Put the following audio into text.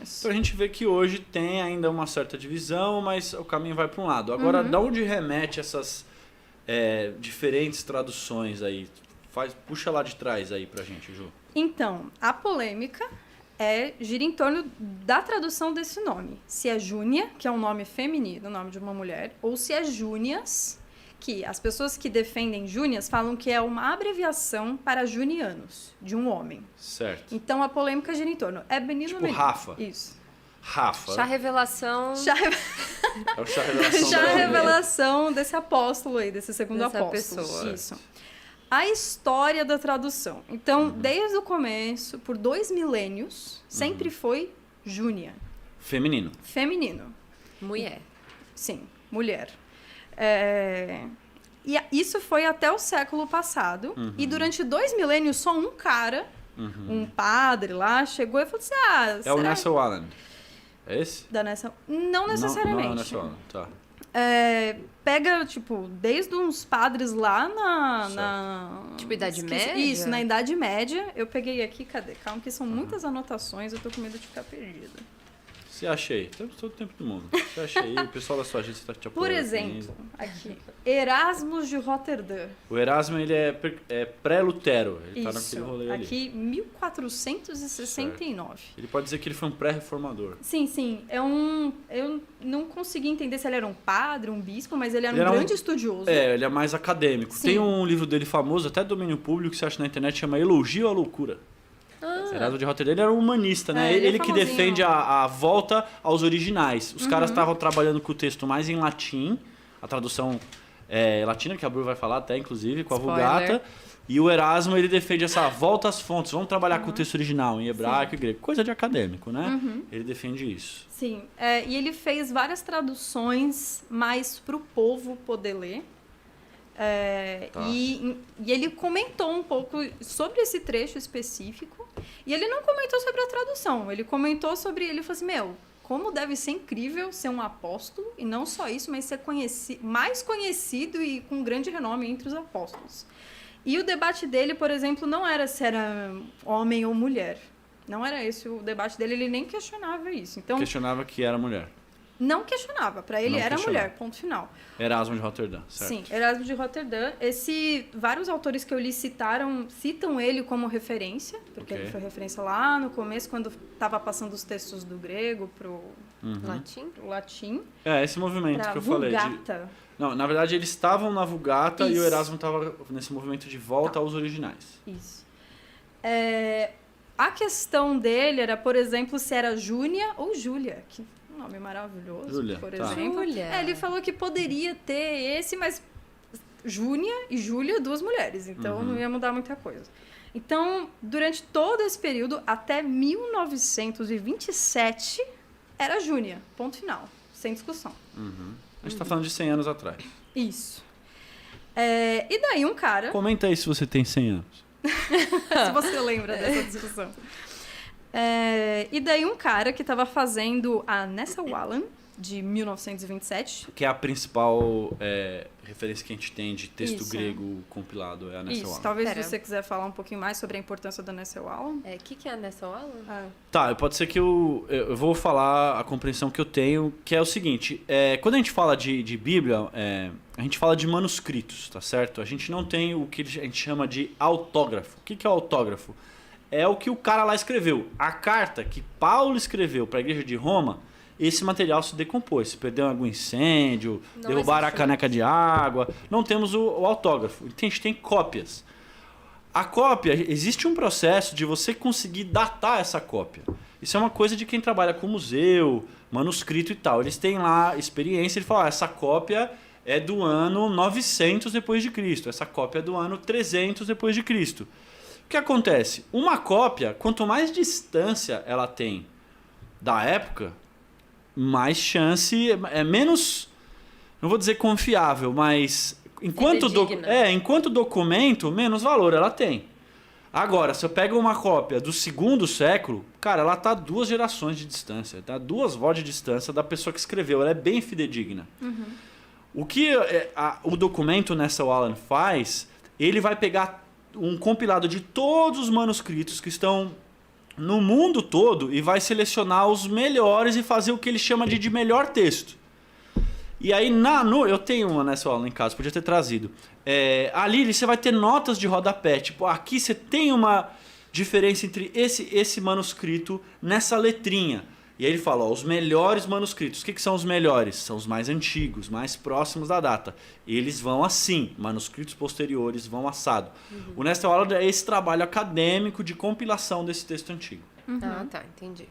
milênios. Então a gente vê que hoje tem ainda uma certa divisão, mas o caminho vai para um lado. Agora, da onde remete essas diferentes traduções aí? Puxa lá de trás aí pra gente, Ju. Então, a polêmica gira em torno da tradução desse nome. Se é Júnia, que é um nome feminino, o nome de uma mulher, ou se é Júnias, que as pessoas que defendem Júnias falam que é uma abreviação para junianos, de um homem. Certo. Então, a polêmica gira em torno. É menino ou menino? Rafa. Isso. Rafa. Chá revelação. É o chá revelação. Chá revelação desse apóstolo aí, desse segundo Dessa apóstolo. pessoa. Isso. A história da tradução. Então, desde o começo, por 2 milênios, sempre foi Júnia. Feminino. Feminino. Mulher. Sim, mulher. E isso foi até o século passado. E durante 2 milênios, só um cara, um padre lá, chegou e falou assim, É o Nessel Allen. É esse? Da Nessel... Não necessariamente. Não é o Nessel Allen, tá. Pega, tipo, desde uns padres lá Tipo, Idade Média? Isso, na Idade Média. Eu peguei aqui, cadê? Calma, que são muitas anotações, eu tô com medo de ficar perdida. Você acha aí? Temos todo o tempo do mundo. Você acha aí? O pessoal da sua agência está te apoiando. Por exemplo, aqui, Erasmus de Roterdã. O Erasmo, ele é pré-Lutero. Ele tá naquele rolê ali. Aqui, 1469. Ele pode dizer que ele foi um pré-reformador. Sim. Eu não consegui entender se ele era um padre, um bispo, mas ele era um grande estudioso. Ele é mais acadêmico. Sim. Tem um livro dele famoso, até domínio público, que você acha na internet, chama Elogio à Loucura. Erasmo de Roterdã, ele era um humanista, né? Ele que defende a volta aos originais. Os caras estavam trabalhando com o texto mais em latim, a tradução latina, que a Bru vai falar até, inclusive, com a Vulgata. E o Erasmo, ele defende essa volta às fontes. Vamos trabalhar com o texto original, em hebraico e grego. Coisa de acadêmico, né? Ele defende isso. Sim, e ele fez várias traduções mais para o povo poder ler. E ele comentou um pouco sobre esse trecho específico. E ele não comentou sobre a tradução. Ele comentou sobre... Ele falou assim, como deve ser incrível ser um apóstolo. E não só isso, mas ser mais conhecido e com grande renome entre os apóstolos. E o debate dele, por exemplo, não era se era homem ou mulher. Não era esse o debate dele. Ele nem questionava isso. Então, questionava que era mulher. Não questionava. Para ele era mulher, ponto final. Erasmo de Roterdã, certo? Sim, Erasmo de Roterdã. Vários autores que eu li citam ele como referência, porque ele foi referência lá no começo, quando estava passando os textos do grego pro latim. Esse movimento que eu falei. Não, na verdade, eles estavam na Vulgata e o Erasmo estava nesse movimento de volta aos originais. Isso. A questão dele era, por exemplo, se era Júnia ou Júlia, que um nome maravilhoso, Júlia, por exemplo. Ele falou que poderia ter esse, mas Júnia e Júlia, 2 mulheres, então não ia mudar muita coisa. Então, durante todo esse período, até 1927, era Júnia, ponto final, sem discussão. A gente está falando de 100 anos atrás. Isso. E daí um cara... Comenta aí se você tem 100 anos. Se você lembra dessa discussão. E daí um cara que estava fazendo a Nessel Allen, de 1927. Que é a principal referência que a gente tem de texto grego compilado, é a Nessel Allen. Talvez você quiser falar um pouquinho mais sobre a importância da Nessel Allen. O que é a Nessel Allen? Tá, pode ser que eu vou falar a compreensão que eu tenho, que é o seguinte, quando a gente fala de Bíblia, a gente fala de manuscritos, tá certo? A gente não tem o que a gente chama de autógrafo. O que é o autógrafo? É o que o cara lá escreveu. A carta que Paulo escreveu para a igreja de Roma, esse material se decompôs. Se perdeu em algum incêndio, derrubaram a caneca de água. Não temos o autógrafo. A gente tem cópias. A cópia, existe um processo de você conseguir datar essa cópia. Isso é uma coisa de quem trabalha com museu, manuscrito e tal. Eles têm lá experiência, ele fala, essa cópia é do ano 900 depois de Cristo. Essa cópia é do ano 300 depois de Cristo. O que acontece? Uma cópia, quanto mais distância ela tem da época, mais chance, menos, não vou dizer confiável, mas enquanto documento, menos valor ela tem. Agora, se eu pego uma cópia do 2º século, cara, ela tá 2 gerações de distância, tá 2 vó de distância da pessoa que escreveu, ela é bem fidedigna. O que o documento Nessel Allen faz, ele vai pegar um compilado de todos os manuscritos que estão no mundo todo e vai selecionar os melhores e fazer o que ele chama de melhor texto. E aí, eu tenho uma nessa aula em casa, podia ter trazido. Ali você vai ter notas de rodapé. Tipo, aqui você tem uma diferença entre esse manuscrito nessa letrinha. E aí ele fala, ó, os melhores manuscritos. O que são os melhores? São os mais antigos, mais próximos da data. Eles vão assim, manuscritos posteriores vão assado. O Nesta Aula é esse trabalho acadêmico de compilação desse texto antigo. Ah, tá, entendi.